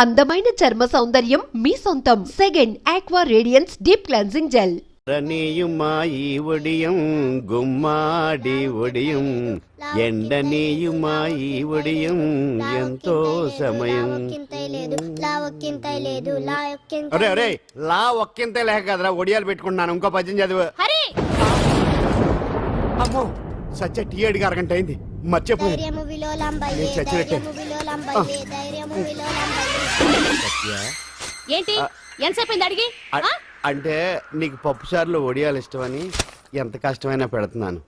అందమైన చర్మ సౌందర్యం మీ సొంతం. Second aqua radiance deep cleansing gel. నీయుమాయి ఒడియం గుమ్మాడి ఒడియం ఎండనీయుమాయి ఒడియం ఎంతో సమయం. అరే అరే లా ఒక్కింతే లేక కదరా ఒడియాలు పెట్టుకుంటున్నాను. ఇంకో పద్యం చదువు. అమ్మో సత్య టీ అడిగి అరగంట అయింది. మర్చిపోయింది. ఏంటి ఎంతసేపు అడిగి? అంటే నీకు పప్పు చారులో ఒడియాలు ఇష్టమని ఎంత కష్టమైనా పెడుతున్నాను.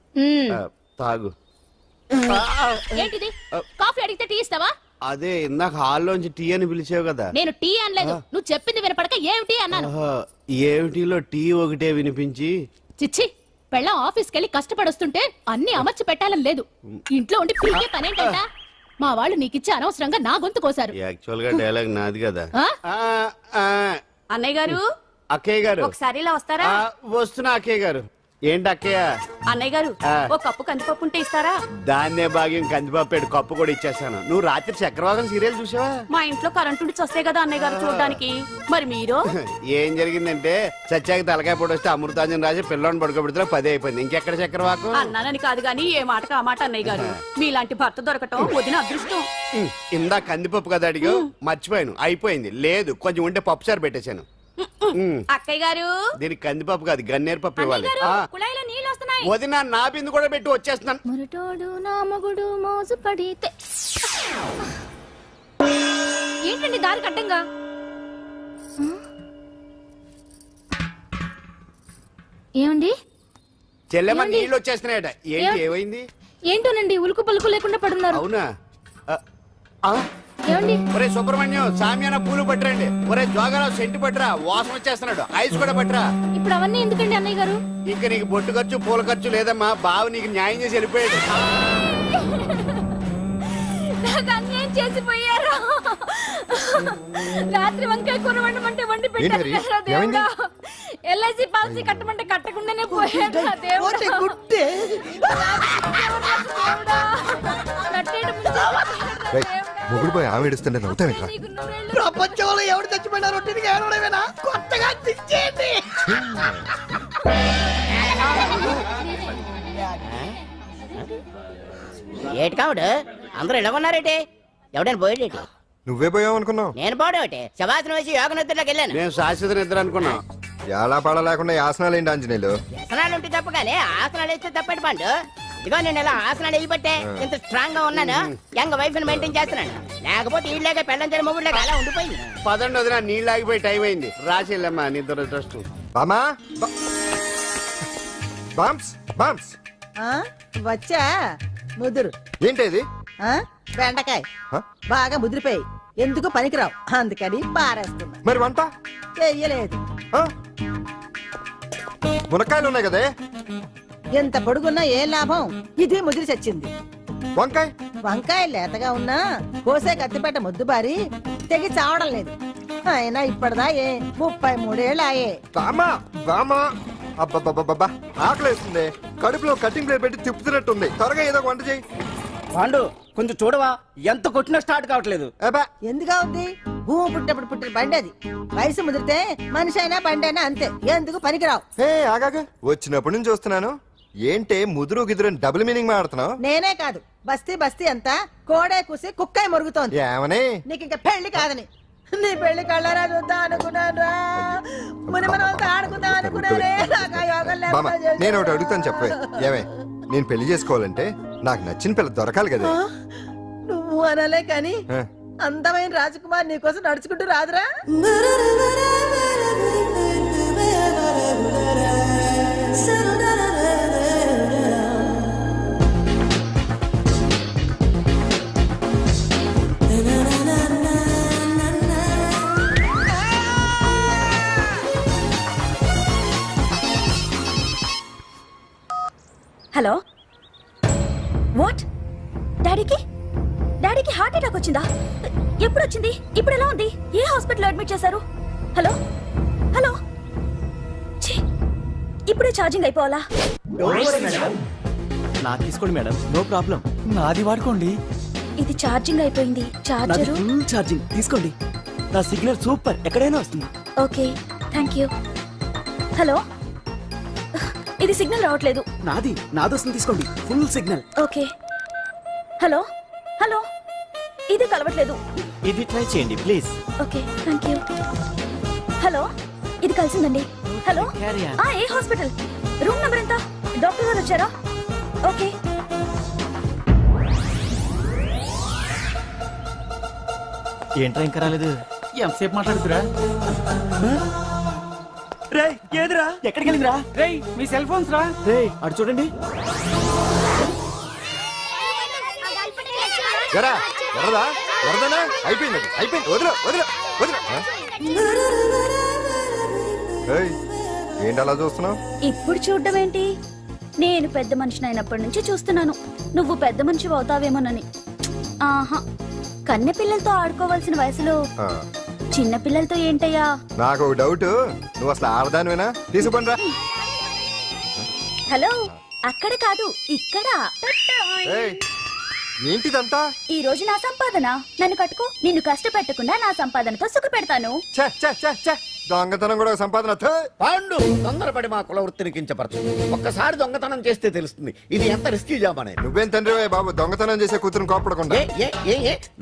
తాగు. ఏంటిది? కాఫీ అడిగితే టీ ఇస్తావా? అదే ఇందాక హాల్లోంచి టీ అని పిలిచావు కదా. నేను టీ అనలేదు, నువ్వు చెప్పింది వినపడక ఏమిటి అన్నాను. ఏమిటిలో టీ ఒకటే వినిపించి. చిచ్చి, పెళ్ళం ఆఫీస్కి వెళ్ళి కష్టపడొస్తుంటే అన్ని అమర్చి పెట్టాలని లేదు. ఇంట్లో ఉండి పీకే పనేంటంట. మా వాళ్ళు నీకిచ్చి అనవసరంగా నా గొంతు కోసారు. యాక్చువల్ గా డైలాగ్ నాది కదా. అన్నయ్య గారు, అక్కయ్య గారు ఒకసారి ఇలా వస్తారా? వస్తున్నా అక్కయ్య గారు. ఏంటి అక్కయ్య? అన్నయ్య గారు ఒక కప్పు కందిపప్పు ఉంటే ఇస్తారా? దాన్నే భాగ్యం కందిపప్పు కప్పు కూడా ఇచ్చేస్తాను. నువ్వు రాత్రి చక్రవాకం సీరియల్ చూసావా? మా ఇంట్లో కరెంటు వస్తే కదా అన్నయ్య గారు చూడడానికి. మరి మీరు? ఏం జరిగిందంటే సత్యాకి తలకాయ పొడి వస్తే అమృతాంజన్ రాజు పిల్లని పడుకోబెడితే 10 అయిపోయింది. ఇంకెక్కడ చక్రవాకం? అన్నానని కాదు గానీ ఏ మాటకు ఆ మాట అన్నయ్య గారు. మీలాంటి భర్త దొరకటం వదిన అదృష్టం. ఇందా కందిపప్పు కదా అడిగా, మర్చిపోయాను. అయిపోయింది. లేదు కొంచెం ఉంటే పప్పు సార్ పెట్టేశాను. అక్కయ్య గారు, దీనికి కందిపప్పు కాదు గన్నేరు పప్పు ఇవ్వాలి. వదిన నా బిందు కూడా పెట్టి వచ్చేస్తున్నాను. మురటోడు నా మగుడు మోజు పడితే. ఏంటండి దారి కట్టంగా? ఏమండి? చెల్లెమ్మ నీళ్ళు వచ్చేస్తున్నాయట. ఏంటి ఏమైంది? ఏంటోనండి ఉలుకు పలుకు లేకుండా పడున్నారు. అవునా? ఏమండి? ఒరే సుబ్రహ్మణ్యం సామ్యాన పూలు పట్టరండి. ఒరే జోగరావు సెంటు పట్టరా, వాసన వచ్చేస్తున్నాడు. ఐస్ కూడా పట్టరా. ఇప్పుడు అవన్నీ ఎందుకండి అన్నయ్య గారు? ఇంకా నీకు బొట్టు ఖర్చు పూల ఖర్చు లేదమ్మా. బావ నీకు న్యాయం చేసి వెళ్ళిపోయాడు. అన్యాయం చేసిపోయారు. రాత్రి వంకాయ కూర వండమంటే వండి పెట్టారు. ఎల్ఐసి పాలసీ కట్టమంటే కట్టకుండానే పోయాడు. మొగుడు పోయి ఆమె ఏడుస్తుంటే నవ్వుతాను. ప్రపంచంలో ఎవరు చచ్చిపోయినా రొట్టెని ఏడవడమేనా? కొత్తగా తెచ్చేయండి. ఏటి కావుడు అందరూ ఇలా ఉన్నారేటి? ఎవడైనా పోయేటి? నువ్వే పోయావు అనుకున్నావు. నేను పోవడం శవాసనం వేసి యోగ నిద్రలోకి వెళ్ళాను. నేను శాశ్వత నిద్ర అనుకున్నా. ఎలా పాడ లేకుండా ఆసనాలు ఏంటి ఆంజనేయులు? ఆసనాలు ఉంటే తప్ప కానీ ఆసనాలు వేస్తే తప్పటి పండు. ఇదిగో నేను ఇలా ఆసనాలు వేయబట్టే ఇంత స్ట్రాంగ్ గా ఉన్నాను. యంగ్ వైఫ్ ని మెయింటైన్ చేస్తున్నాను. లేకపోతే ఇళ్ళగా పెళ్ళంచని మొగుడులాగా అలా ఉండిపోయింది. పదండి వదిన, నీళ్ళు ఆగిపోయి టైం అయింది. రాసేళ్ళమ్మా నిద్ర ట్రస్ట్. బామా బామ్స్ బామ్స్ వచ్చా ముదురు. ఏంటి బెండకాయ బాగా ముదిరిపోయి ఎందుకు పనికిరావు, అందుకని పారేస్తున్నా. మరి వంట చెయ్యలేదు. మునక్కాయలు ఉన్నాయి కదే. ఎంత పొడుగున్నా ఏం లాభం? ఇది ముదిరి చచ్చింది. వంకాయ వంకాయ లేతగా ఉన్నా కోసే కత్తిపేట ముద్దుబారి తెగి చావడం లేదు. అయినా ఇప్పటిదా 33 ఏళ్ళు ఆయే. బామా బామా అబ్బబ్బబ్బబ్బా ఆకలేస్తుంది. కడుపులో కటింగ్ ప్లేట్ పెట్టి తిప్పుతున్నట్టుంది. త్వరగా ఏదో వంట చేయి. పాండు కొంచెం చూడవా, ఎంత కొట్టినా స్టార్ట్ కావట్లేదు. ఎందుగా ఉంది? భూమి పుట్టినప్పుడు పుట్టిన బండి అది. వయసు ముదిరితే మనిషి అయినా బండి అయినా అంతే. ఎందుకు పనికిరావు. ఆగాగా వచ్చినప్పటి నుంచి చూస్తున్నాను. ఏంటే ముదురు గిదురు డబుల్ మీనింగ్ మాడుతున్నావు? నేనే కాదు, బస్తీ బస్తీ అంతా కోడే కూసి కుక్కాయ మురుగుతోంది. ఏమని? నీకు ఇంకా పెళ్లి కాదని. నీ పెళ్లి కళ్ళరా చూద్దాం అనుకున్నారా? మునిమనంతా ఆడుకుందాం అనుకున్నారే. నేను ఒకటి అడుగుతాను చెప్పే. ఏమే నేను పెళ్లి చేసుకోవాలంటే నాకు నచ్చిన పిల్ల దొరకాలి కదా. నువ్వు అనలే కాని అందమైన రాజకుమార్ నీకోసం నడుచుకుంటూ రాదురా. Hello, what? డాడీకి హార్ట్ అటాక్ వచ్చిందా? ఎప్పుడు వచ్చింది? ఇప్పుడు ఎలా ఉంది? ఏ హాస్పిటల్ అడ్మిట్ చేశారు? హలో హలో, ఇప్పుడే ఛార్జింగ్ అయిపోవాలా? నాకు తీసుకోండి మేడం, నో ప్రాబ్లం. నాది వాడుకోండి. ఇది ఛార్జింగ్ అయిపోయింది. చార్జర్ ఫుల్ ఛార్జింగ్ తీసుకోండి. నా సిగ్నల్ సూపర్, ఎక్కడైనా వస్తుంది. Okay thank you. హలో, ఇది సిగ్నల్ రావట్లేదు. నాది వస్తుంది, తీసుకోండి. Full signal. Okay. Hello hello, ఇది కలవట్లేదు. ఇది ట్రై చేయండి please. Okay thank you. Hello, ఇది కలిసిందండి. Hello, Carry on. ఏ హాస్పిటల్? రూమ్ నెంబర్ ఎంత? డాక్టర్ గారు వచ్చారా? ఓకే. ఏంట్రా ఇంకా రాలేదు? ఎంతసేపు మాట్లాడుతురా? రే ఏదిరా, ఎక్కడికి వెళ్ళిందిరా? రేయ్ మీ సెల్ ఫోన్స్ రా. రే అటు చూడండి. ఎరా ఎర్రదా ఎర్రదనా అయిపోయింది వదిలే వదిలే వదిలే. ఏయ్, ఏంటి అలా చూస్తున్నావు? ఇప్పుడు చూడ్డం ఏంటి? నేను పెద్ద మనిషిని అయినప్పటి నుంచి చూస్తున్నాను, నువ్వు పెద్ద మనిషి అవుతావేమోనని. ఆహా, కన్నె పిల్లలతో ఆడుకోవాల్సిన వయసులో చిన్న పిల్లలతో ఏంటయ్యా? నాకు ఒక డౌట్, నువ్వు అసలు ఆడదానివేనా? తీసుకుంటా. హలో, అక్కడ కాదు ఇక్కడ. ఏంటిదంతా? ఈ రోజు నా సంపాదన, నన్ను కట్టుకో. నిన్ను కష్టపెట్టకుండా నా సంపాదనతో సుఖ పెడతాను. ఛే, ఛే, ఛే, ఛే. దొంగతనం కూడా ఒక సంపాదన. థూ. పాండు తొందరపడి మా కుల వృత్తిని కించపరచు. ఒక్కసారి దొంగతనం చేస్తే తెలుస్తుంది ఇది ఎంత రిస్కీ జాబ్ అనేది. నువ్వేం తండ్రివే బాబు, దొంగతనం చేసే కూతురుని కోపడకుండా.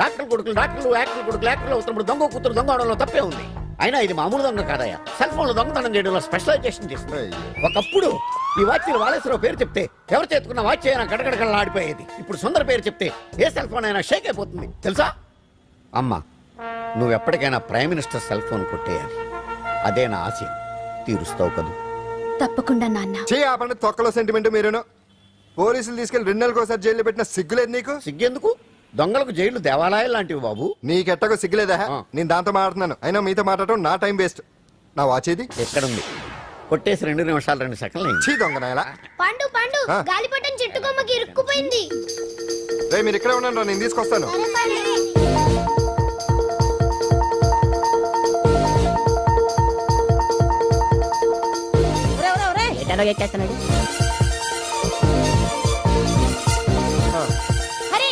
డాక్టర్ కొడుకులు యాక్టర్ కొడుకులు అవుతున్నప్పుడు దొంగ కూతురు దొంగ అవడంలో తప్పే ఉంది. అయినా ఇది మామూలు దొంగ కాదయ్యా, సెల్ ఫోన్ లో దొంగతనం చేయడంలో స్పెషలైజేషన్ చేస్తుంది. ఒకప్పుడు ఈ వాచ్లు వాలేశ్వరరావు పేరు చెప్తే ఎవరు చేతుకున్న వాచ్ అయినా గడగడగడలా ఆడిపోయేది. ఇప్పుడు సుందర పేరు చెప్తే ఏ సెల్ ఫోన్ అయినా షేక్ అయిపోతుంది తెలుసా? అమ్మా, నువ్వు ఎప్పటికైనా ప్రైమ్ మినిస్టర్ సెల్ ఫోన్ కొట్టేయాలి, అదే నా ఆశ. తీరుస్తావు కదూ? తప్పకుండా నాన్న. చే ఆ పండు తొక్కలో సెంటిమెంట్ మీరేను. పోలీసులు తీసుకెళ్లి 2 నెలలకోసారి జైల్లో పెట్టిన సిగ్గులేదు నీకు? సిగ్గెందుకు? దొంగలకు జైళ్లు దేవాలయాలు లాంటివి బాబు. నీకెట్టకు సిగ్గులేదా? నేను దాంతో మాట్లాడుతున్నాను, అయినా మీతో మాట్లాడటం నా టైం వేస్ట్. నా వాచేది ఎక్కడుంది? కొట్టేసి 2 నిమిషాలు 2 సెకండ్లు అయింది. చీ దొంగనాయలా. పండు పండు, గాలిపటం చెట్టు కొమ్మకి ఇరుక్కుపోయింది. రే మీరు ఇక్కడే ఉండండి, నేను తీసుకొస్తాను. ఎటలో ఎక్కేస్తున్నాడు. హరి,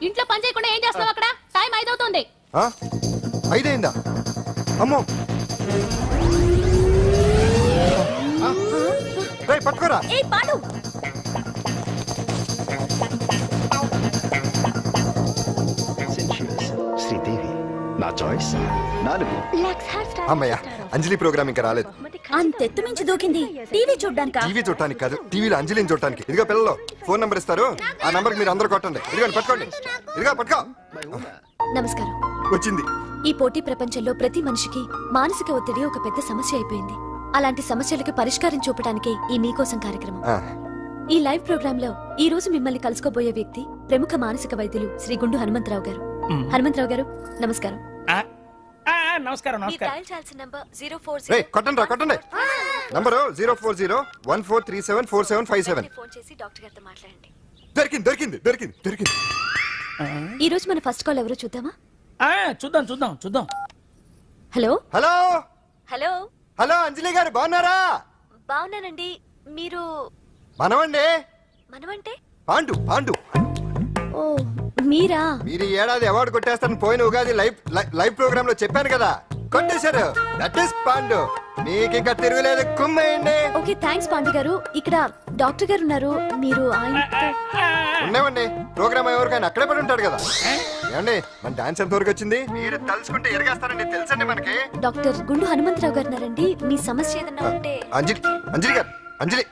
ఇంట్లో పని చేయకుండా ఏం చేస్తావు అక్కడ? టైం 5 అవుతుంది. 5 అయిందా? అమ్మో, రే పట్టుకోరా. ఏ పాండు, శ్రీదేవి నా చాయిస్ 4. అమ్మయ్య, అంజలి ప్రోగ్రామ్ ఇంకా రాలేదు. అంతెత్తు మించి దూకింది. టీవీ చూడ్డానికా? టీవీ చూడటానికి కాదు, టీవీలో అంజలిని చూడటానికి. ఇదిగో పిల్లలు, ఫోన్ నంబర్ ఇస్తారు, ఆ నంబర్ మీరు అందరూ కొట్టండి. ఇదిగోండి పట్టుకోండి. ఇదిగో పట్టుకో. నమస్కారం. వచ్చింది. ఈ పోటీ ప్రపంచంలో ప్రతి మనిషికి మానసిక ఒత్తిడి ఒక పెద్ద సమస్య అయిపోయింది. అలాంటి సమస్యలకు పరిష్కారం చూపడానికే ఈ మీకోసం కార్యక్రమం. ఆ, ఈ లైవ్ ప్రోగ్రామ్ లో ఈ రోజు మిమ్మల్ని కలుసుకోబోయే వ్యక్తి ప్రముఖ మానసిక వైద్యులు శ్రీ గుండు హనుమంతరావు గారు. హనుమంతరావు గారు నమస్కారం. నమస్కారం నమస్కారం. రే కొట్టండి రా, కొట్టండి. నంబరు 04014374757. ఫోన్ చేసి డాక్టర్ గారితో మాట్లాడండి. దొరికింది దొరికింది దొరికింది దొరికింది. ఈ రోజు మన ఫస్ట్ కాల్ ఎవరో చూద్దామా? చూద్దాం చూద్దాం చూద్దాం. హలో హలో హలో హలో, అంజలి గారు బాగున్నారా? బాగున్నానండి. మీరు మనమండి, మనమంటే? పాండు పాండు. ఓ మీరా? మీరు ఈ ఏడాది అవార్డు కొట్టేస్తారని పోయిన ఉగాది లైవ్ ప్రోగ్రామ్ లో చెప్పాను కదా, కొట్టేశారు. That is Pandu. మీకు ఇంకా తిరుగులేదు, కుమ్మేయండి. ఓకే థ్యాంక్స్ పాండు గారు. ఇక్కడ డాక్టర్ గారు ఉన్నారు, మీరు ఆయనతో. ఉన్నామండి, ప్రోగ్రామ్ ఎవరికైనా అక్కడే పడి ఉంటాడు కదా. ఏమండి మన డాన్స్ ఎంత వరకు వచ్చింది? మీరు తలుచుకుంటే ఎరగేస్తారండి, తెలుసండి మనకి. డాక్టర్ గుండు హనుమంతరావు గారు ఉన్నారండి, మీ సమస్య ఏదన్నా ఉంటే. అంజలి అంజలి గారు, అంజలి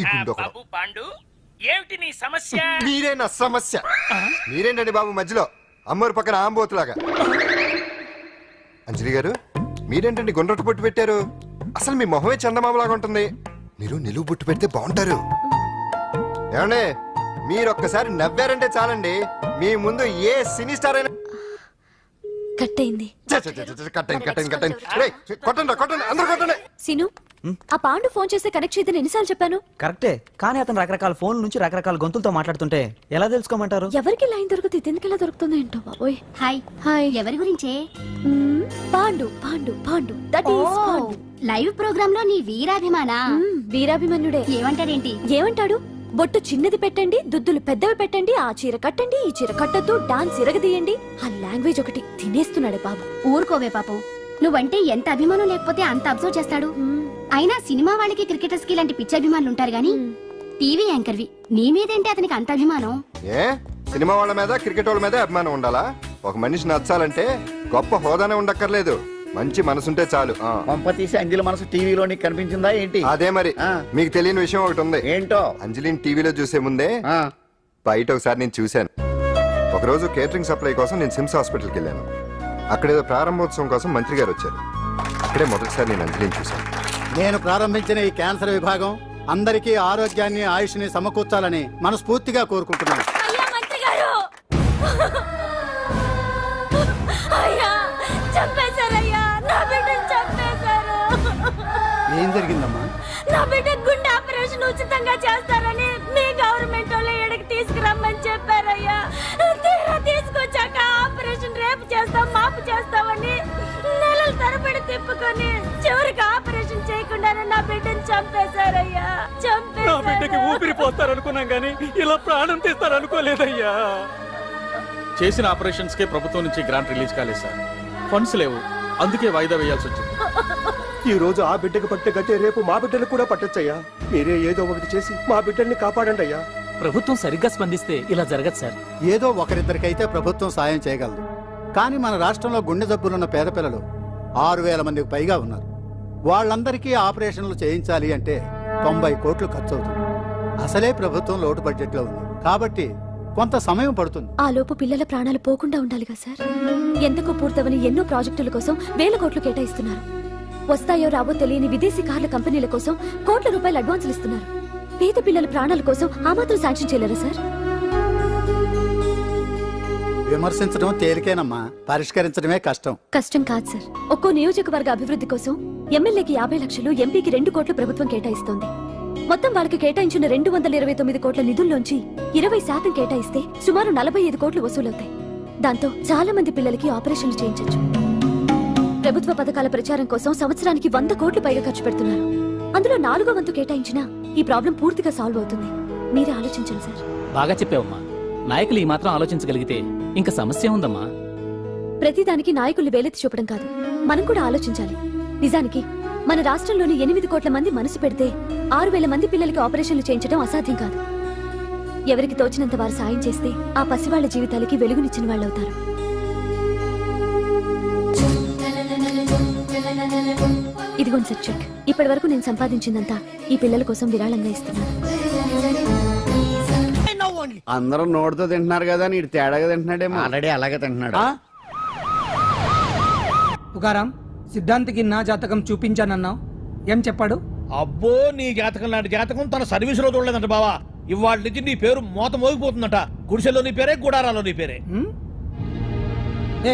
ఈ గుండు ఒకడు. బాబు పాండు, ఏమిటి నీ సమస్య? మీరే నా సమస్య. మీరేంటండి బాబు మధ్యలో అమ్మోరు పక్కన ఆంబోతులాగా? అంజలి గారు మీరేంటండి గుండ్రటి బొట్టు పెట్టారు? అసలు మీ మొహమే చందమామలాగా ఉంటుంది. మీరు నిలువు బొట్టు పెడితే బాగుంటారు. ఏమండి మీరు ఒక్కసారి నవ్వారంటే చాలండి, మీ ముందు ఏ సినీ స్టార్ అయినా కట్ అయింది. కొట్టండి కొట్టండి, అందరూ కొట్టండి. సీను, ఆ పాండు ఫోన్ చేస్తే కనెక్ట్ చేయదని ఎన్నిసార్లు చెప్పాను? కరెక్టే, కానీ అతను రకరకాల ఫోన్ నుంచి రకరకాల గొంతులతో మాట్లాడుతుంటే ఎలా తెలుసుకోమంటారు? ఎవరికి లైన్ దొరుకుతుంది, ఎందుకు ఎలా దొరుకుతుందో ఏంటో బాబోయ్. Hi hi. ఎవరి గురించే? Pandu Pandu Pandu, that is Pandu. Live program లో నీ వీరాభిమాన? వీరాభిమన్యుడే. ఏమంటాడేంటి? ఏమంటాడు? బొట్టు చిన్నది పెట్టండి, దుద్దులు పెద్దవి పెట్టండి, ఆ చీర కట్టండి, ఈ చీర కట్టద్దు, డాన్స్ ఇరగదీయండి. ఆ లాంగ్వేజ్ ఒకటి తినేస్తున్నాడు బాబు. ఊరుకోవే పాపం, నువ్వంటే ఎంత అభిమానం లేకపోతే అంత అబ్జర్వ్ చేస్తాడు. అయినా సినిమా వాళ్ళకి క్రికెటర్స్ కి ఇలాంటి పిచ్చి అభిమానులు ఉంటారు గానీ టీవీ యాంకర్వి నీ మీదేంటి అతనికి అంత అభిమానం? ఏ సినిమా వాళ్ళ మీద క్రికెట్ వాళ్ళ మీద అభిమానం ఉండాలా? ఒక మనిషి నచ్చాలంటే గొప్ప హోదానే ఉండక్కర్లేదు, మంచి మనసుంటే చాలు. పంప తీసి అంజలి మనసు టీవీలో నీకు కనిపించిందా ఏంటి? అదే మరి. మీకు తెలియని విషయం ఒకటి ఉంది. ఏంటో? అంజలిని టీవీలో చూసే ముందే బయట ఒకసారి నేను చూశాను. ఒకరోజు కేటరింగ్ సప్లై కోసం నేను సిమ్స్ హాస్పిటల్కి వెళ్ళాను. అక్కడేదో ప్రారంభోత్సవం కోసం మంత్రి గారు వచ్చారు. అక్కడే మొదటిసారి నేను అంజలిని చూశాను. నేను ప్రారంభించిన ఈ క్యాన్సర్ విభాగం అందరికీ ఆరోగ్యాన్ని ఆయుష్ని సమకూర్చాలని మనస్ఫూర్తిగా కోరుకుంటున్నాను. అయ్యా మంత్రి గారు, అయ్యా చంపేశారయ్యా, నా బిడ్డను చంపేశారు. ఏం జరిగిందమ్మా? నా బిడ్డ గుండె ఆపరేషన్ ఉచితంగా చేస్తారని మీ గవర్నమెంట్ వాళ్ళు ఎడకి తీసుకురమ్మని చెప్పారయ్యా. తీరా తీసుకొచ్చాక ఆపరేషన్ రేపు చేస్తాం మాపు చేస్తామని నెలల తరబడి తిప్పుకొని చివరికి ఆపరేషన్ చేయకుండానే నా బిడ్డను చంపేశారయ్యా. నా బిడ్డకి ఊపిరి పోస్తారనుకున్నాం గానీ ఇలా ప్రాణం తీస్తారనుకోలేదయ్యా. చేసిన ఆపరేషన్స్ కే ప్రభుత్వం నుంచి గ్రాంట్ రిలీజ్ కాలేదు సార్. ఫండ్స్ లేవు, అందుకే వాయిదా వేయాల్సి వచ్చింది. ఈ రోజు ఆ బిడ్డకు పట్టే గట్టే రేపు మా బిడ్డలు కూడా పట్టొచ్చయ్యా. మీరే ఏదో ఒకటి చేసి మా బిడ్డల్ని కాపాడండి అయ్యా. ప్రభుత్వం సరిగ్గా స్పందిస్తే ఇలా జరగదు సార్. ఏదో ఒకరిద్దరికైతే ప్రభుత్వం సాయం చేయగలదు, కానీ మన రాష్ట్రంలో గుండె జబ్బులున్న పేద పిల్లలు 6,000 మందికి పైగా ఉన్నారు. వాళ్ళందరికీ ఆపరేషన్లు చేయించాలి అంటే 90 కోట్లు ఖర్చు అవుతుంది. అసలే ప్రభుత్వం లోటు బడ్జెట్లో ఉంది కాబట్టి కొంత సమయం పడుతుంది. ఆ లోపు పిల్లల ప్రాణాలు పోకుండా ఉండాలిగా సార్. ఎందుకు పూర్తవని ఎన్నో ప్రాజెక్టుల కోసం వేల కోట్లు కేటాయిస్తున్నారు. వస్తాయో రావో తెలియని విదేశీ కార్ల కంపెనీల కోసం కోట్ల రూపాయలు అడ్వాన్సులు ఇస్తున్నారు. పేద పిల్లల ప్రాణాల కోసం ఆ మాత్రం శాంక్షన్ చేయలేరా సార్? విమర్శించడం తేలికేనమ్మా, పరిష్కరించడమే కష్టం. కష్టం కాదు సార్. ఒక్కో నియోజకవర్గ అభివృద్ధి కోసం ఎమ్మెల్యేకి 50 లక్షలు, ఎంపీకి 2 కోట్లు ప్రభుత్వం కేటాయిస్తోంది. మొత్తం వాళ్ళకి కేటాయించిన 229 కోట్ల నిధుల్లోంచి 20% కేటాయిస్తే సుమారు 45 కోట్లు వసూలవుతాయి. దాంతో చాలా మంది పిల్లలకి ఆపరేషన్లు చేయించొచ్చు. ప్రభుత్వ పథకాల ప్రచారం కోసం సంవత్సరానికి 100 కోట్లు పైగా ఖర్చు పెడుతున్నారు. అందులో 4వ వంతు కేటాయించినా ఈ ప్రాబ్లం పూర్తిగా సాల్వ్ అవుతుంది. మీరే ఆలోచించండి సార్. బాగా చెప్పావమ్మా. నాయకులు ఈ మాత్రం ఆలోచించగలిగితే ఇంకా సమస్య ఉందమ్మా. ప్రతిదానికి నాయకులు వేలెత్తి చూపడం కాదు, మనం కూడా ఆలోచించాలి. నిజానికి మన రాష్ట్రంలోని 8 కోట్ల మంది మనసు పెడితే 6,000 మంది పిల్లలకి ఆపరేషన్లు చేయించడం అసాధ్యం కాదు. ఎవరికి తోచినంత వారు సాయం చేస్తే ఆ పసివాళ్ల జీవితాలకి వెలుగునిచ్చిన వాళ్ళవుతారు. ఇదిగోండి సార్ చెక్. ఇప్పటి వరకు నేను సంపాదించిందంతా ఈ పిల్లల కోసం విరాళంగా ఇస్తున్నాను. అందరూ నోటితో తింటున్నారు కదా, నీడు తేడాగా తింటున్నాడేమో. ఆల్రెడీ అలాగే తింటున్నాడు. పుకారం, సిద్ధాంతికి నా జాతకం చూపించానన్నావు, ఏం చెప్పాడు? అబ్బో, నీ జాతకం లాంటి జాతకం తన సర్వీస్ లో చూడలేదంట బావా. ఇవాళ నుంచి నీ పేరు మోత మోగిపోతుందట. గుడిసెలో నీ పేరే, గుడారాలో నీ పేరే.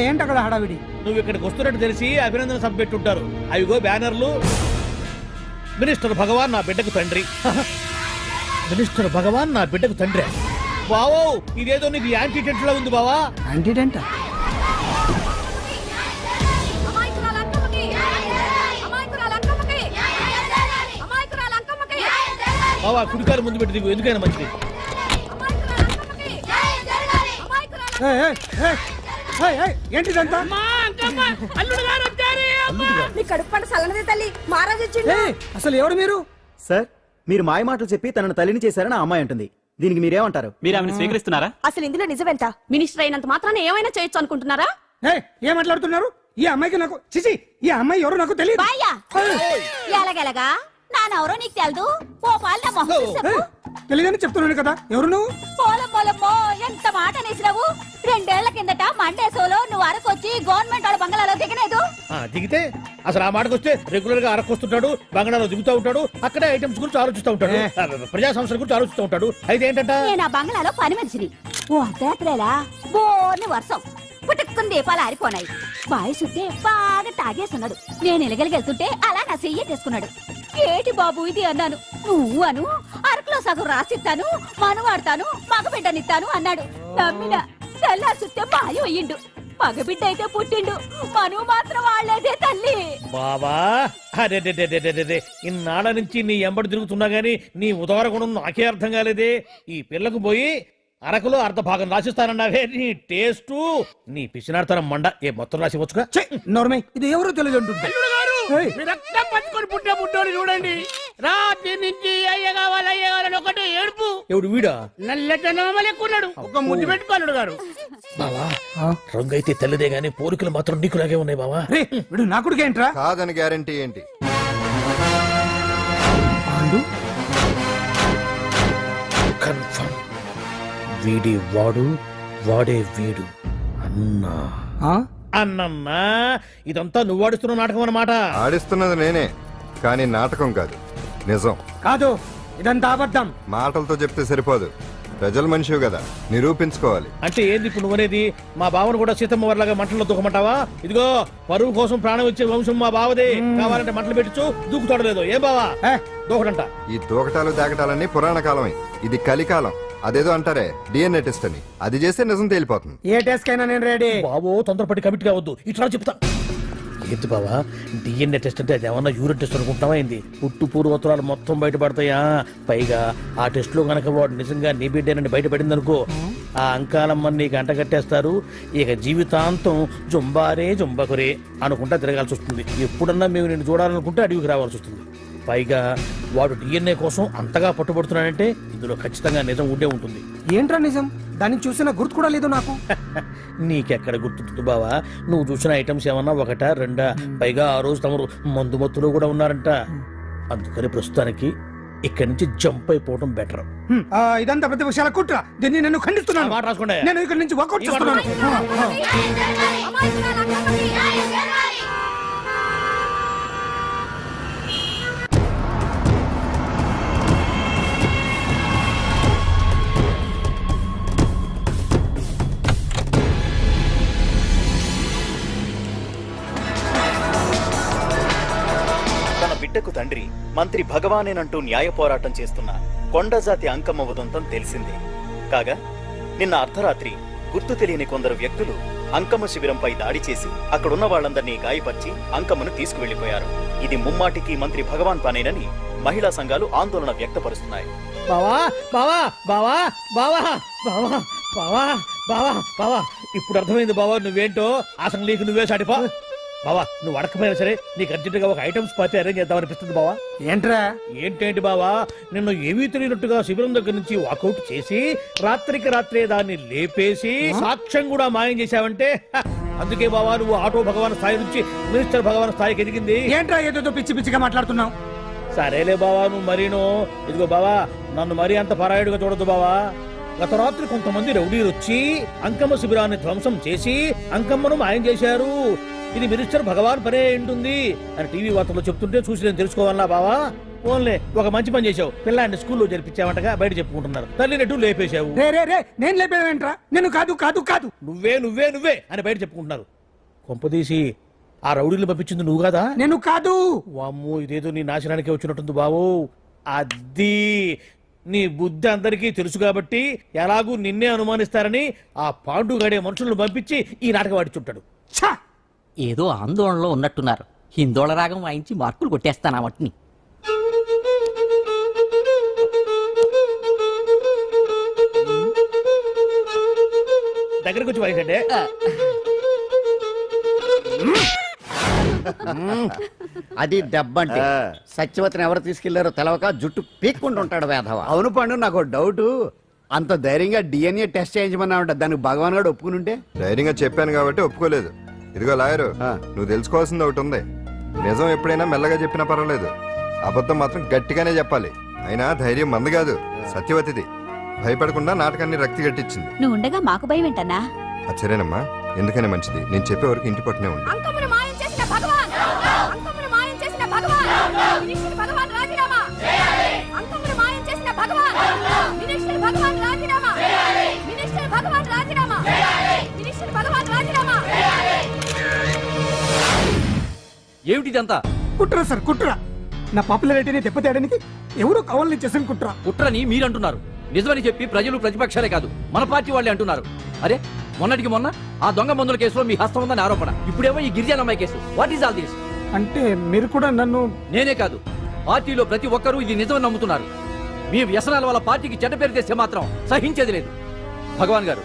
ఏంట అక్కడ హడావిడి? నువ్వు ఇక్కడికి వస్తున్నట్టు తెలిసి అభినందన సభ పెట్టుంటారు. అవిగో బ్యానర్లు. మినిస్టర్ భగవాన్ నా బిడ్డకు తండ్రి. మినిస్టర్ భగవాన్ నా బిడ్డకు తండ్రి. బావో, ఇదేదో నీకు యాంటీటెంట్ లా ఉంది బావా. యాంటీటెంట్? బావా, కుడికారు ముందు పెట్టి దిగు, ఎందుకైనా మంచిది. ఏంటిదంతా? అసలు ఎవరు మీరు? సార్, మీరు మాయ మాటలు చెప్పి తనను తల్లిని చేశారని ఆ అమ్మాయి అంటుంది. దీనికి మీరేమంటారు? మీరు ఆమెను స్వీకరిస్తున్నారా? అసలు ఇందులో నిజమేంట? మినిస్టర్ అయినంత మాత్రాన ఏమైనా చేయొచ్చు అనుకుంటున్నారా? ఏం మాట్లాడుతున్నారు? ఈ అమ్మాయికి నాకు చిచి, ఈ అమ్మాయి ఎవరు నాకు తెలియదు. ఎలాగెలగా నానెవరో నీకు తెలదు. ఓ పాల తెలియదని చెప్తున్నాను కదా. ఎవరు నువ్వు? పోలమ్మో, ఎంత మాట నేసినావు. 2 ఏళ్ల కిందట మండే సోలో నువ్వు అరకొచ్చి గవర్నమెంట్ వాళ్ళ బంగ్లాలో దిగలేదు. దిగితే అసలు ఆ మాటకు వస్తే రెగ్యులర్ గా అరకొస్తుంటాడు, బంగాళాలో దిగుతూ ఉంటాడు, అక్కడే ఐటమ్స్ గురించి ఆలోచిస్తూ ఉంటాడు, ప్రజా సంస్థల గురించి ఆలోచిస్తూ ఉంటాడు. అయితే ఏంటంట, నేను ఆ బంగ్లాలో పని మనిషిని. ఓ అర్ధరాత్రేలా బోర్ని వర్షం పుట్టుకుని దీపాలు ఆరిపోనాయి. బాయ్ సుట్టే బాగా తాగేస్తున్నాడు. నేను ఎలగలిగెళ్తుంటే అలా నా చెయ్యి తీసుకున్నాడు. ఏటి బాబు ఇది అన్నాను. నువ్వు అను, అరకులో సగం రాసిస్తాను, మనువాడతాను, మగబిడ్డనిస్తాను అన్నాడు. నమ్మిన తెల్లారి సుట్టే బాయ్ అయ్యిండు. మగబిడ్డ అయితే పుట్టిండు, మనువు మాత్రం వాళ్ళేదే తల్లి. బావా అరే ఇన్నాళ్ళ నుంచి నీ ఎంబడి తిరుగుతున్నా గానీ నీ ఉదార గుణం నాకే అర్థం కాలేదే. ఈ పిల్లకు పోయి అరకులో అర్ధ భాగం రాసిస్తానన్నావే, నీ టేస్టు నీ పిచ్చినాడతనం మండ. ఏ మొత్తం రాసివచ్చుగా. నోర్మై ఇది ఎవరో తెలియదు అంటుంటే రక్తం పట్టుకొని పుట్టే పుట్టోడు చూడండి. రాత్రి నుంచి అయ్య కావాలని ఒకటే ఏడుపు. ఎవడు వీడా? నల్లటనమ్మ లెక్కున్నాడు. ఒక ముద్దు పెట్టుకోలేడు గారు. బావా రంగు అయితే తెల్లదే గానీ పోలికలు మాత్రం నీకులాగే ఉన్నాయి బావా. వీడు నా కొడుకు ఏంట్రా? కాదని గ్యారంటీ ఏంటి? కన్ఫర్మ్ వీడి వాడు, వాడే వీడు. అన్నా అన్నమ్మా, ఇదంతా నువ్వు ఆడిస్తున్న నాటకం అన్నమాట. ఆడిస్తున్నది నేనే, కానీ నాటకం కాదు, నిజం. కాదు, ఇదంతా అబద్ధం. మాటలతో చెప్తే సరిపోదు, ప్రజల మనిషివి కదా, నిరూపించుకోవాలి. అంటే ఏంది ఇప్పుడు నువ్వనేది? మా బావను కూడా సీతమ్మ వారిలాగా మంటల్లో దూకమంటావా? ఇదిగో పరువు కోసం ప్రాణం ఇచ్చే వంశం మా బావదే. కావాలంటే మంటలు పెట్టచ్చు, దూకుతాడలేదు. ఏ బావా దూకడంట. ఈ దూకటాలు దాకటాలన్నీ పురాణ కాలమే, ఇది కలికాలం. అదేదో అంటారే డిఎన్ఏ టెస్ట్ అని, అది చేస్తే నిజం తేలిపోతుంది. ఏ టెస్ట్ కైనా నేను రెడీ. బావో తొందరపడి కమిట్ కావద్దు, ఇట్లా చెప్తా. ఏంటి బావా డిఎన్ఏ టెస్ట్ అంటే అది ఏమన్నా యూరిన్ టెస్ట్ అనుకుంటావా ఏంది? పుట్టు పూర్వోత్తరాలు మొత్తం బయటపడతాయా? పైగా ఆ టెస్ట్ లో గనక వాడు నిజంగా నీ బిడ్డేనని బయటపడింది అనుకో, ఆ అంకాలమ్మని నీకు అంట కట్టేస్తారు. ఇక జీవితాంతం జుంబారే జుంబకురే అనుకుంటా తిరగాల్సి వస్తుంది. ఎప్పుడన్నా మేము నేను చూడాలనుకుంటే అడవికి రావాల్సి వస్తుంది. పైగా వాడు డిఎన్ఏ కోసం అంతగా పట్టుబడుతున్నాడంటే ఇందులో ఖచ్చితంగా నిజం ఉండే ఉంటుంది. ఏంట్రా నిజం? దాన్ని చూసిన గుర్తు కూడా లేదు నాకు. నీకెక్కడ గుర్తుంటుంది బావా? నువ్వు చూసిన ఐటమ్స్ ఏమన్నా ఒకటా రెండా? పైగా ఆ రోజు తమరు మందు మత్తులో కూడా ఉన్నారంట. అందుకని ప్రస్తుతానికి ఇక్కడి నుంచి జంప్ అయిపోవడం బెటర్. ఇదంతా పెద్ద విషయాల కుట్ర. దీన్ని నేను ఖండిస్తున్నాను. మాట రాసుకోండి. నేను ఇక్కడి నుంచి వర్కౌట్ చేస్తున్నాను. బిడ్డకు తండ్రి మంత్రి భగవానేనంటూ న్యాయ పోరాటం చేస్తున్న కొండజాతి అంకమ్మ ఉదంతం తెలిసిందే. కాగా నిన్న అర్ధరాత్రి గుర్తు తెలియని కొందరు వ్యక్తులు అంకమ్మ శిబిరంపై దాడి చేసి అక్కడున్న వాళ్ళందరినీ గాయపరిచి అంకమ్మను తీసుకువెళ్లిపోయారు. ఇది ముమ్మాటికి మంత్రి భగవాన్ పనేనని మహిళా సంఘాలు ఆందోళన వ్యక్తపరుస్తున్నాయి. బావా బావా బావా బావా బావా బావా బావా బావా ఇప్పుడు అర్థమైంది బావా నువ్వేంటో. అసలు నీకు నువ్వే సాటిపో బావా. నువ్వు అడకపోయినా సరే నీకు అర్జెంట్ గా ఒక ఐటమ్స్ పార్టీ అరేంజ్ చేద్దాం అనిపిస్తుంది బావా. ఏంట్రా? ఏంటేంటి బావా, నిన్ను ఏమీ తెలియనట్టుగా శిబిరం దగ్గర నుంచి వాకౌట్ చేసి రాత్రికి రాత్రే దాన్ని లేపేసి సాక్ష్యం కూడా మాయం చేశావంటే అందుకే బావా నువ్వు ఆటో భగవాన్ స్థాయి నుంచి మినిస్టర్ భగవాన్ స్థాయికి ఎదిగింది. ఏంట్రా ఏదో పిచ్చి పిచ్చిగా మాట్లాడుతున్నావు? సరేలే బావా నువ్వు మరీను. ఇదిగో బావా నన్ను మరీ అంత పరాయుడుగా చూడద్దు బావా. గత రాత్రి కొంతమంది రౌడీలు వచ్చి అంకమ్మ శిబిరాన్ని ధ్వంసం చేసి అంకమ్మను మాయం చేశారు. ఇది మినిస్టర్ భగవాన్ పనే ఉంటుంది అని టీవీ వార్తల్లో చెప్తుంటే చూసి నేను తెలుసుకోవాలా బావా? ఓన్లే ఒక మంచి పని చేశావు, పిల్లాన్ని స్కూల్లో జరిపించావంటగా బయట చెప్పుకుంటున్నారు. తల్లి నెట్టు లేపేశావు. నేను లేపేవేంట్రా? నేను కాదు కాదు కాదు నువ్వే నువ్వే నువ్వే అని బయట చెప్పుకుంటున్నారు. కొంపదీసి ఆ రౌడీలు పంపించింది నువ్వు కాదా? నేను కాదు. వామ్మో ఇదేదో నీ నాశనానికి వచ్చినట్టుంది బావు. అది నీ బుద్ధి అందరికీ తెలుసు కాబట్టి ఎలాగూ నిన్నే అనుమానిస్తారని ఆ పాండుగాడే మనుషులను పంపించి ఈ నాటకం ఆడిచుంటాడు. ఏదో ఆందోళనలో ఉన్నట్టున్నారు. హిందోళ రాగం వాయించి మార్కులు కొట్టేస్తాను వాటిని. దగ్గరకు వచ్చి వాయించండి. అది దెబ్బంటే సత్యవతిని ఎవరు తీసుకెళ్లారో తెలవక జుట్టు పీక్కుంటూ ఉంటాడు వేధవ. అవును పండు, నాకు డౌట్. అంత ధైర్యంగా డిఎన్ఏ టెస్ట్ చేయించమన్నా ఉంటా, దానికి భగవాన్ గారు ఒప్పుకుని ఉంటే? ధైర్యంగా చెప్పాను కాబట్టి ఒప్పుకోలేదు. ఇదిగో లాయరు, నువ్వు తెలుసుకోవాల్సింది ఒకటి ఉంది. నిజం ఎప్పుడైనా మెల్లగా చెప్పినా పర్వాలేదు, అబద్ధం మాత్రం గట్టిగానే చెప్పాలి. అయినా ధైర్యం మంది కాదు, సత్యవతిది. భయపడకుండా నాటకాన్ని రక్తి గట్టించింది. నువ్వు ఉండగా మాకు భయం ఏంటన్నా? సరేనమ్మా, ఎందుకనే మంచిది. నేను చెప్పే వరకు ఇంటి పట్టునే ఉంది. అంకమ్మను మాయం చేసిన భగవాన్! అంకమ్మను మాయం చేసిన భగవాన్! మినిస్టర్ భగవాన్ రాజీనామా! అంకమ్మను మాయం చేసిన భగవాన్! మినిస్టర్ భగవాన్ రాజీనామా! మినిస్టర్ భగవాన్ రాజీనామా! మినిస్టర్ భగవాన్ రాజీనామా! ఏమిటిదంతా? కుట్ర సార్, కుట్ర. నా పాపులారిటీని దెబ్బతేయడానికి ఎవరో కావాలని చేసిన కుట్ర. కుట్రని మీరంటున్నారు, నిజమని చెప్పి ప్రజలు ప్రతిపక్షాలే కాదు మన పార్టీ వాళ్ళే అంటున్నారు. అరే మొన్నటికి మొన్న ఆ దొంగ మందుల కేసులో మీ హస్తం ఉందని ఆరోపణ, ఇప్పుడేమో ఈ గిరిజన అమ్మాయి case. What is all this? అంటే మీరు కూడా నన్ను నేనే కాదు, పార్టీలో ప్రతి ఒక్కరూ ఇది నిజం నమ్ముతున్నారు. మీ వ్యసనాల వల్ల పార్టీకి చెడ్డ పేరు తెస్తే మాత్రం సహించేది లేదు. భగవాన్ గారు,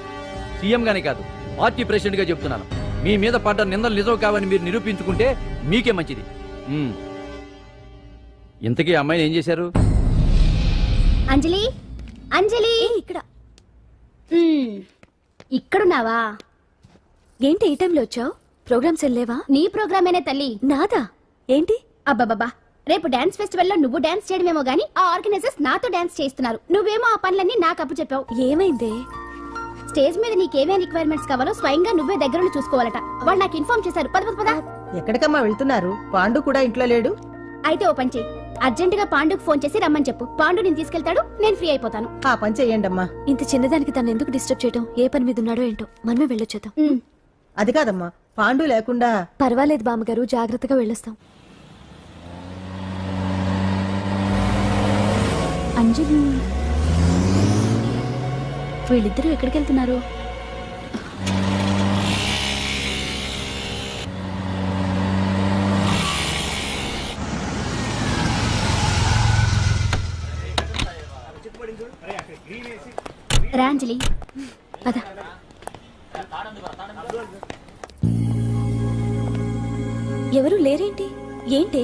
సీఎం గానే కాదు, పార్టీ ప్రెసిడెంట్ గా చెప్తున్నాను, మీ మీద పడ్డ నిందలు నిజం కావని మీరు నిరూపించుకుంటే మీకే మంచిది. ఇంతకీ అమ్మాయిని ఏం చేశారు? అంజలి, అంజలి, ఇక్కడ ఇక్కడున్నావా? ఏంటి ఈ టైంలో వచ్చావు? ప్రోగ్రామ్స్ వెళ్ళేవా? నీ ప్రోగ్రామేనే తల్లి. నాదా? ఏంటి? అబ్బబ్బబ్బా, రేపు డాన్స్ ఫెస్టివల్ లో నువ్వు డాన్స్ చేయడమేమో గానీ ఆ ఆర్గనైజర్స్ నాతో డాన్స్ చేస్తున్నారు. నువ్వేమో ఆ పనులన్నీ నాకు అప్పు చెప్పావు. ఏమైందే? స్టేజ్ మీద నీకేమేం రిక్వైర్మెంట్స్ కావాలో స్వయంగా నువ్వే దగ్గరుండి చూసుకోవాలట. వాళ్ళు నాకు ఇన్ఫార్మ్ చేశారు. పద పద పద. ఎక్కడికమ్మా వెళ్తున్నారు? పాండు కూడా ఇంట్లో లేడు. అయితే ఓ పని చెయ్యి, అర్జెంట్ గా పాండుకు ఫోన్ చేసి రమ్మని చెప్పు. పాండు నేను తీసుకెళ్తాడు, నేను ఫ్రీ అయిపోతాను. ఆ పని చెయ్యండమ్మా. ఇంత చిన్నదానికి తను ఎందుకు డిస్టర్బ్ చేయటం? ఏ పని మీద ఉన్నాడో ఏంటో, మనమే వెళ్ళొచ్చేద్దాం. అది కాదమ్మా, పాండు లేకుండా. పర్వాలేదు బామ్మగారు, జాగ్రత్తగా వెళ్ళొస్తాం. అంజలి, వీళ్ళిద్దరూ ఎక్కడికి వెళ్తున్నారు? రా అంజలి, పద. ఎవరు లేరేంటి? ఏంటి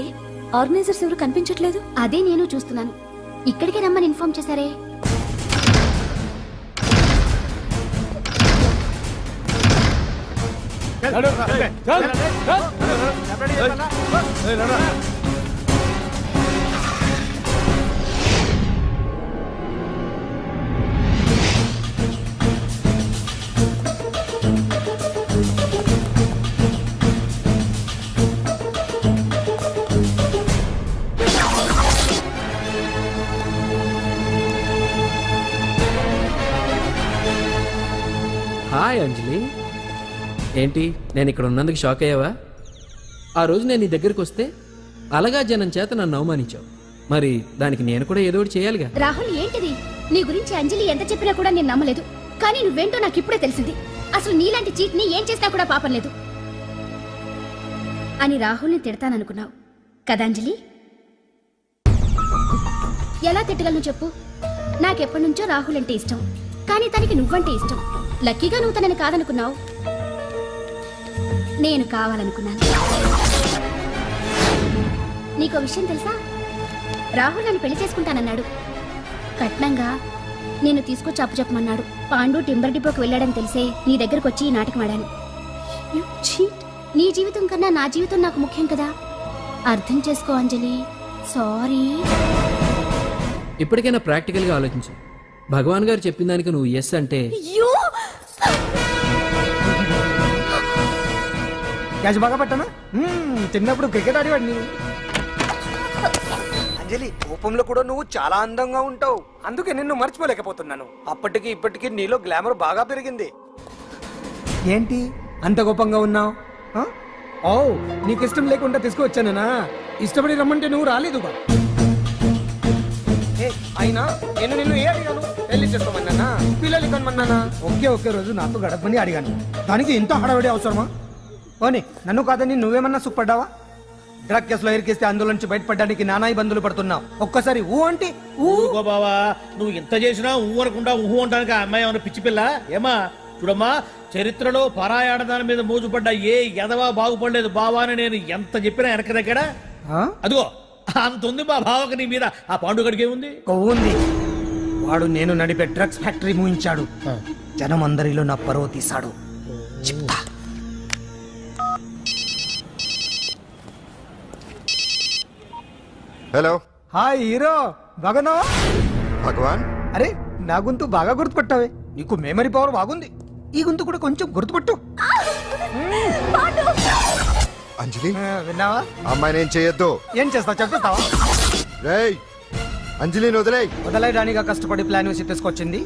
ఆర్గనైజర్స్ ఎవరు కనిపించట్లేదు? అదే నేను చూస్తున్నాను. ఇక్కడికే రమ్మని ఇన్ఫార్మ్ చేశారే. హాయ్ అంజలి, ఏంటి నేను ఇక్కడ ఉన్నందుకు షాక్ అయ్యావా? ఆ రోజు నేను నీ దగ్గరికి వస్తే అలగా జనం చేత నన్ను అవమానించావు. మరి దానికి నేను కూడా ఏదో ఒకటి చేయాలిగా. రాహుల్, ఏంటిది? నీ గురించి అంజలి ఎంత చెప్పినా కూడా నేను నమ్మలేదు. కానీ నువ్వేంటో నాకు ఇప్పుడే తెలిసింది. అసలు నీలాంటి చీట్ ని ఏం చేసినా కూడా పాపం లేదు అని రాహుల్ని తిడతాననుకున్నావు కదా అంజలి? ఎలా తిట్టగలను చెప్పు? నాకెప్పటి నుంచో రాహుల్ అంటే ఇష్టం, కానీ తనకి నువ్వంటే ఇష్టం. లక్కీగా నువ్వు తనని కాదనుకున్నావు, నేను కావాలనుకున్నాను. నీకో విషయం తెలుసా? రాహుల్ నన్ను పెళ్లి చేసుకుంటానన్నాడు. కట్నంగా నేను తీసుకొచ్చి అప్పు చెప్పమన్నాడు. పాండు టింబర్ డిపోకి వెళ్ళాడని తెలిసే నీ దగ్గరకు వచ్చి ఈ నాటకం ఆడాను. నీ జీవితం కన్నా నా జీవితం నాకు ముఖ్యం కదా. అర్థం చేసుకో అంజలి. సారీ. ఇప్పటికైనా ప్రాక్టికల్గా ఆలోచించు. భగవాన్ గారు చెప్పిన దానికి నువ్వు ఎస్ అంటే క్యాచ్ బాగా పట్టానా? చిన్నప్పుడు క్రికెట్ ఆడేవాడిని. అంజలి, కోపంలో కూడా నువ్వు చాలా అందంగా ఉంటావు. అందుకే నిన్ను మర్చిపోలేకపోతున్నాను. అప్పటికి ఇప్పటికి నీలో గ్లామర్ బాగా పెరిగింది. ఏంటి అంత కోపంగా ఉన్నావు? ఓ, నీకు ఇష్టం లేకుండా తీసుకువచ్చానా? ఇష్టపడి రమ్మంటే నువ్వు రాలేదుగా. అయినా నేను నిన్ను ఏ అడిగాను? పెళ్లి చేసుకోమన్నానా? పిల్లలు కనమన్నానా? ఒకే రోజు నాతో గడపని అడిగాను. దానికి ఎంతో హడావిడి అవసరమా? పోనీ నన్ను కాదని నువ్వేమన్నా సుఖపడ్డావా? డ్రగ్ కేసులో ఇరికిస్తే అందులో నుంచి బయటపడడానికి నానా ఇబ్బందులు పడుతున్నావు. ఒక్కసారి ఊ అంటే ఊరుకో బావా, నువ్వు ఎంత చేసినా ఊ అనకుండా ఊహు అంటానికి ఆ అమ్మాయి ఏమన్నా పిచ్చి పిల్ల ఏమా? చూడమ్మా, చరిత్రలో పరాయాడదాని మీద మోజుపడ్డ ఏ ఎదవా బాగుపడలేదు బావా అని నేను ఎంత చెప్పినా వెనక దగ్గర. అదిగో అంత ఉంది మా బావకి నీ మీద. ఆ పాండుగడికి ఏముంది? కొవ్వుంది. వాడు నేను నడిపే డ్రగ్స్ ఫ్యాక్టరీ మూయించాడు. జనం అందరిలో నా పరువు తీశాడు. చెప్తా. హలో, హాయ్ హీరో, బాగున్నావా? భగవాన్. అరే, నా గొంతు బాగా గుర్తుపట్టావే. నీకు మెమరీ పవర్ బాగుంది. ఈ గొంతు కూడా కొంచెం గుర్తుపట్టు. అంజలి, విన్నావా? అమ్మాయి నేను చేయొద్దు. ఏం చేస్తావు చెప్పేస్తావా? రేయ్, అంజలిని వదిలేయ్. వదలయడానిగా కష్టపడి ప్లాన్ వేసి తీసుకొచ్చింది.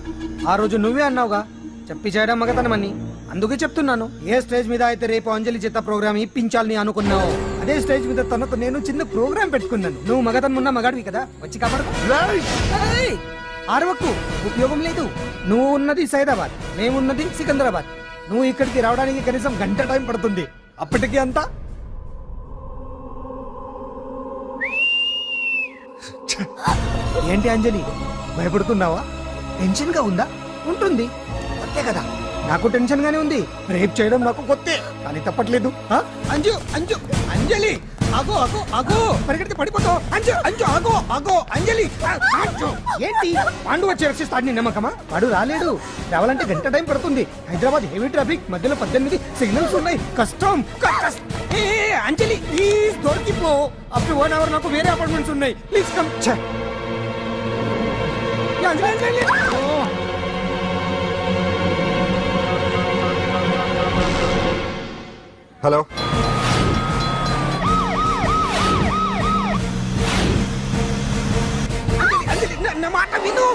ఆ రోజు నువ్వే అన్నావుగా చెప్పి చేయడం మగతనమని. అందుకే చెప్తున్నాను. ఏ స్టేజ్ మీద అయితే రేపు అంజలి చేత ప్రోగ్రామ్ ఇప్పించాలని అనుకున్నావు, అదే స్టేజ్ మీద తనకు నేను చిన్న ప్రోగ్రామ్ పెట్టుకున్నాను. నువ్వు మగతనం ఉన్న మగాడివి కదా, వచ్చి కాపాడు. ఆరవకు, ఉపయోగం లేదు. నువ్వు ఉన్నది సైదాబాద్, మేమున్నది సికింద్రాబాద్. నువ్వు ఇక్కడికి రావడానికి కనీసం గంట టైం పడుతుంది. అప్పటికి అంతా ఏంటి అంజలి భయపడుతున్నావా? టెన్షన్ గా ఉందా? ఉంటుంది, కొత్తే కదా. నాకు టెన్షన్ గానే ఉంది. రేప్ చేయడం నాకు కొత్తే, కానీ తప్పట్లేదు. ఆ? అంజు అంజు అంజలి ఆగో ఆగో ఆగో, పరిగెడితే పడిపోతావు. అంజు అంజు ఆగో ఆగో అంజలి. అంజు, ఏంటి పాండు వచ్చి రక్షిస్తాడు నీ నమ్మకమా? వాడు రాలేడు. రావాలంటే గంట టైం పడుతుంది. హైదరాబాద్ హెవీ ట్రాఫిక్, మధ్యలో 18 సిగ్నల్స్ ఉన్నాయి. కష్టం. ఏ అంజలి ప్లీజ్ దొరికిపో. అప్పుడు 1 అవర్ నాకు వేరే అపార్ట్మెంట్స్ ఉన్నాయి. Please come. Anjali Anjali. Hello, Anjali నా మాట విను.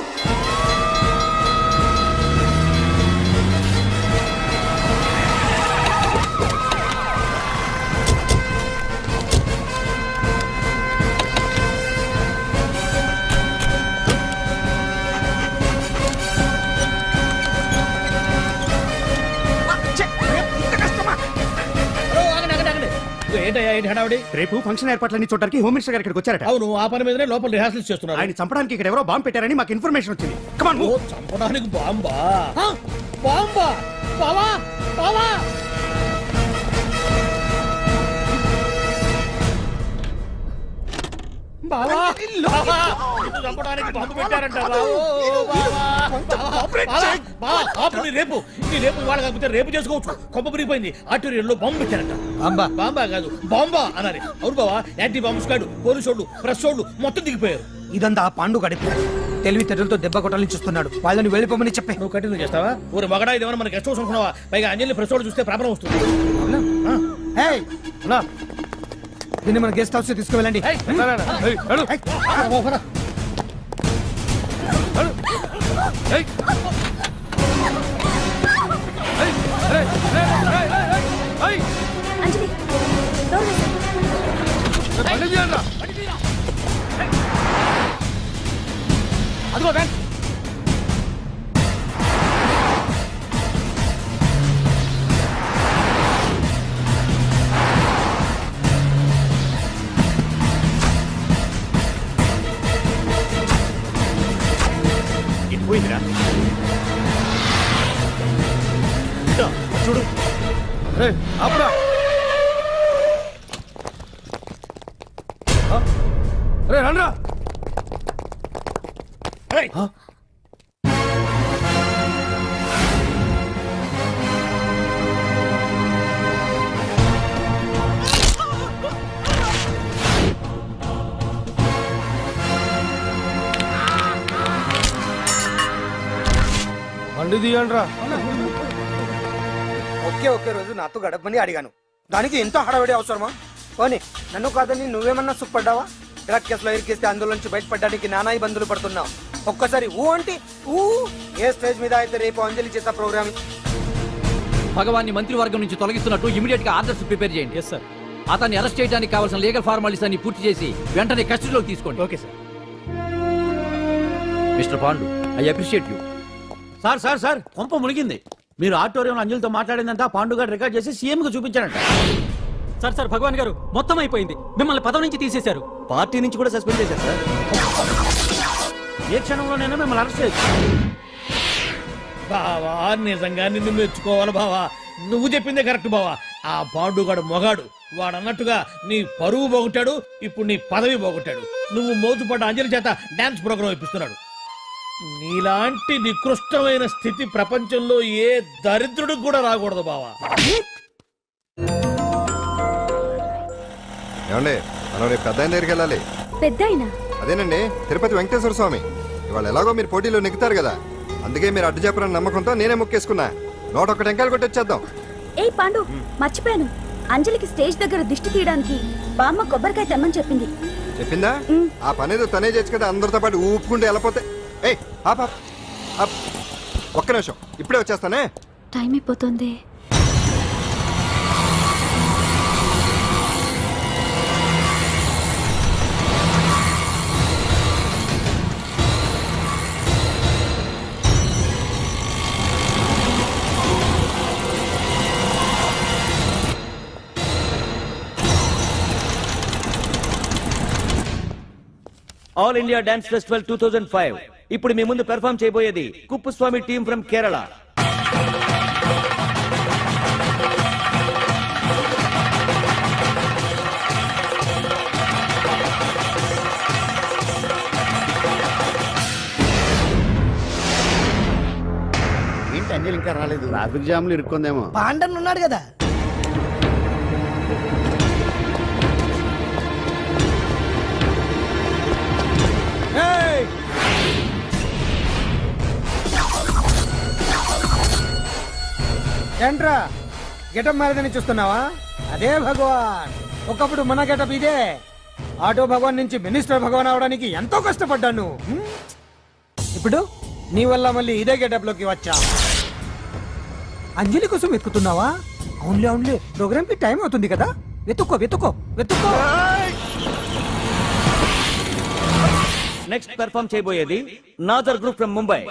ఏంటయ్యా ఏంటి హడావుడి? రేపు ఫంక్షన్ ఏర్పాట్లన్నీ చూడడానికి హోమ్ మినిస్టర్ గారు ఇక్కడికి వచ్చారట. అవును, ఆ పని మీదనే లోపల రిహార్సల్స్ చేస్తున్నారు. ఆయన చంపడానికి ఇక్కడ ఎవరో బాంబు పెట్టారని మాకు ఇన్ఫర్మేషన్ వచ్చింది. కమాన్ ఓ, చంపడానికి బాంబా? బాంబా? బావా బావా బావా, బావా, నిన్ను చంపడానికి బాంబు పెట్టారంట. రేపు ఇవాళ కాకపోతే రేపు చేసుకోవచ్చు. కొమ్మ పిరిగిపోయింది. ఆర్టీరియల్లో బాంబు పెట్టారంట. బాంబా? బాంబా కాదు, బాంబా అన్నారు. అవును బావా, యాంటీ బాంబు స్క్వాడ్, పోలీసు వాళ్ళు, ప్రెస్ వాళ్ళు మొత్తం దిగిపోయారు. ఇదంతా ఆ పాండు గడిపి తెలివితేటలతో దెబ్బ కొట్టాలని చూస్తున్నాడు. వాళ్ళని వెళ్ళిపోమని చెప్పే. నువ్వు కంటిన్యూ చేస్తావా? ఊరి మగడా ఇదేమన్నా మనకి గెస్ట్ హౌస్ అనుకున్నావా? పైగా అంజలి ప్రెస్ వాళ్ళు చూస్తే ప్రాబ్లం వస్తుంది. దీన్ని మన గెస్ట్ హౌస్ తీసుకువెళ్ళండి. అంజలి డోర్ వేసేయ్. అదిగో బ్యాంక్. ఇది పోయిందిరా. చూడు అప్పుడా రండ్రా. బండి తీయండిరా. ఒకే రోజు నాతో గడపని అడిగాను, దానికి ఎంతో హడావిడి అవసరమా? పోనీ నన్ను కాదని నువ్వేమన్నా సుఖపడ్డావా? డ్రగ్ కేసులో ఇరికిస్తే అందులో నుంచి బయటపడడానికి నానా ఇబ్బందులు పడుతున్నావు. ఒక్కసారి ఊ అంటే ఊ. ఏ స్టేజ్ మీద అయితే రేపు అంజలి చేత ప్రోగ్రామ్ భగవాన్ని మంత్రివర్గం నుంచి తొలగిస్తున్నట్టు ఇమీడియట్ గా ఆర్డర్స్ ప్రిపేర్ చేయండి. Yes sir. అతన్ని అరెస్ట్ చేయడానికి కావాల్సిన లీగల్ ఫార్మాలిటీస్ అన్ని పూర్తి చేసి వెంటనే కస్టడీలోకి తీసుకోండి. Okay sir. Mister Pandu, I appreciate you. Sir sir sir, కొంప మునిగింది. మీరు ఆడిటోరియం అంజలితో మాట్లాడిందంతా పాండు గారు రికార్డ్ చేసి సీఎం కు చూపించారంట. సార్ సార్, భగవాన్ గారు మొత్తం అయిపోయింది. మిమ్మల్ని పదవి నుంచి తీసేశారు. పార్టీ నుంచి కూడా సస్పెండ్ చేశారు సార్. ఏ క్షణంలోనైనా మిమ్మల్ని అరెస్ట్ చేయొచ్చు. బావా, నిజంగా నిన్ను మెచ్చుకోవాలి బావా. నువ్వు చెప్పిందే కరెక్ట్ బావా. ఆ పాండుగాడు మొగాడు. వాడు అన్నట్టుగా నీ పరువు పోగొట్టాడు, ఇప్పుడు నీ పదవి పోగొట్టాడు. నువ్వు మోతుపడ్డ అంజలి చేత డాన్స్ ప్రోగ్రాం ఇప్పిస్తున్నాడు. నీలాంటి నికృష్టమైన స్థితి ప్రపంచంలో ఏ దరిద్రుడికి కూడా రాకూడదు బావా. ఏమండి, మనం రేపు పెద్ద ఆయన దగ్గరికి వెళ్ళాలి. పెద్దాయనా? అదేనండి, తిరుపతి వెంకటేశ్వర స్వామి. ఇవాళ ఎలాగో మీరు పోటీలో నెగ్గుతారు కదా, అందుకే మీరు అడ్డు చెప్పరని నమ్మకంతో నేనే మొక్కేసుకున్నా. 101 టెంకాయలు కొట్టి వచ్చేద్దాం. ఏయ్ పాండు, మర్చిపోయాను. అంజలికి స్టేజ్ దగ్గర దిష్టి తీయడానికి బామ్మ కొబ్బరికాయ తెమ్మని చెప్పింది. చెప్పిందా? ఆ పనేదో తనే చేయొచ్చు కదా, అందరితో పాటు ఊపుకుంటూ వెళ్ళిపోతే. ఏయ్ ఒక్క నిమిషం, ఇప్పుడే వచ్చేస్తానే. టైం అయిపోతుంది. All India dance festival 2005. ఇప్పుడు మీ ముందు పెర్ఫామ్ చేయబోయేది కుప్పుస్వామి టీం ఫ్రమ్ కేరళ. ఏంటి అంజలి ఇంకా రాలేదు? ట్రాఫిక్ జామ్ లో ఇరుక్కుందేమో. పాండన్ ఉన్నాడు కదా. ఏంట్రా గెటప్ మారదని చూస్తున్నావా? అదే భగవాన్. ఒకప్పుడు మన గెటప్ ఇదే. ఆటో భగవాన్ నుంచి మినిస్టర్ భగవాన్ అవడానికి ఎంతో కష్టపడ్డాను. ఇప్పుడు నీ వల్ల మళ్ళీ ఇదే గెటప్ లోకి వచ్చా. అంజలి కోసం వెతుకుతున్నావా? అవునులే అవునులే, ప్రోగ్రామ్ కి టైం అవుతుంది కదా. వెతుక్కో వెతుక్కో వెతుక్కో. నెక్స్ట్ పెర్ఫామ్ చేయబోయేది నాదర్ గ్రూప్ ఫ్రమ్ ముంబై.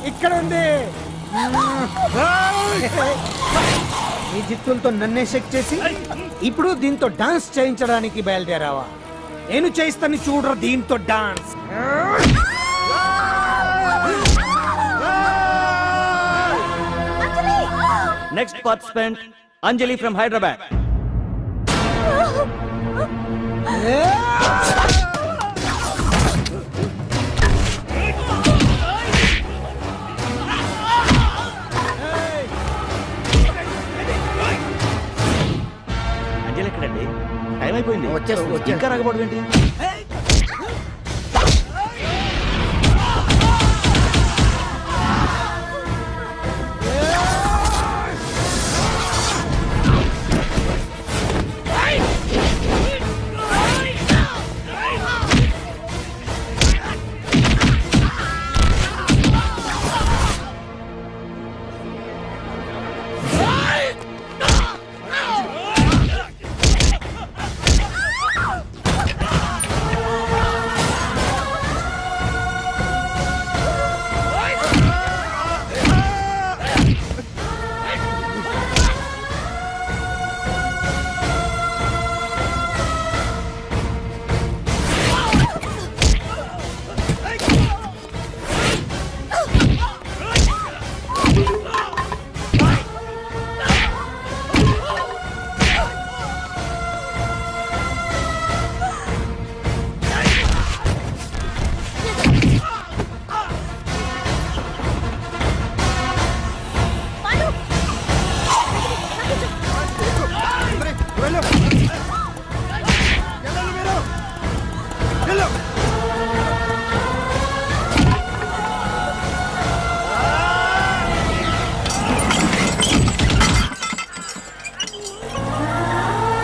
ఇక్కడ ఉంది. ఈ జిత్తులతో నన్నే చెక్ చేసి ఇప్పుడు దీంతో డాన్స్ చేయించడానికి బయలుదేరావా? నేను చేయిస్తాను చూడరా దీంతో dance. Next participant Anjali from Hyderabad. Anjali ఎక్కడండి? టైం అయిపోయింది. వచ్చేస్తుంది. ఇంకా రాకపోవడం ఏంటి?